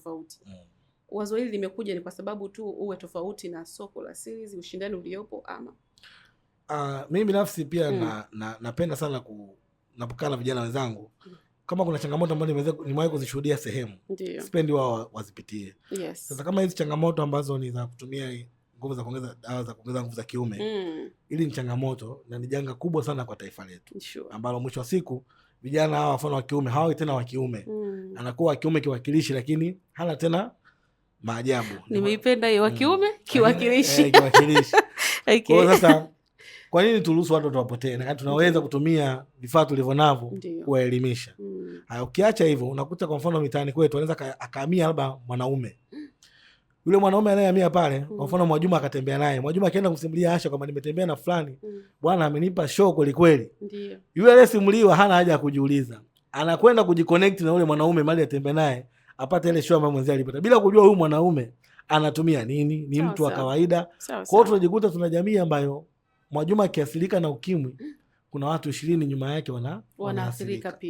tofauti. Wazo hili limekuja ni kwa sababu tu uwe tofauti na soko la series, ushindani uliopo ama? Mimi binafsi pia napenda sana napokaa na vijana wenzangu. Kama kuna changamoto ambazo nimewahi kuzishuhudia sehemu, sipendi wao wazipitie. Sasa kama hizi changamoto ambazo ni za kutumia nguvu za kuongeza dawa za kuongeza nguvu za kiume, ili ni changamoto na ni janga kubwa sana kwa taifa letu. Ambalo mwisho wa siku vijana hawa mfano wa kiume hawawi tena wa kiume. Anakuwa wa kiume kiwakilishi lakini hana tena maajabu. Nimeipenda hiyo wa kiume kiwakilishi. Kiwakilishi. Kwa sasa kwa nini turuhusu watu wapotee na tunaweza kutumia vifaa tulivyonavyo kuwaelimisha? Ukiacha hivyo unakuta kwa mfano mitaani kwetu anaweza akahamia labda mwanaume. Yule mwanaume anayehamia pale, kwa mfano Mwajuma akatembea naye. Mwajuma akaenda kumsimulia Asha kwamba nimetembea na fulani, bwana amenipa show kweli kweli. Ndio. Yule aliyesimuliwa hana haja ya kujiuliza. Anakwenda kujiconnect na yule mwanaume mali atembea naye, apate ile show ambayo mwenzie alipata. Bila kujua huyu mwanaume anatumia nini, ni mtu wa kawaida. Kwa hiyo tunajikuta tuna jamii ambayo Mwajuma akiathirika na ukimwi, kuna watu 20 nyuma yake wanaathirika pia.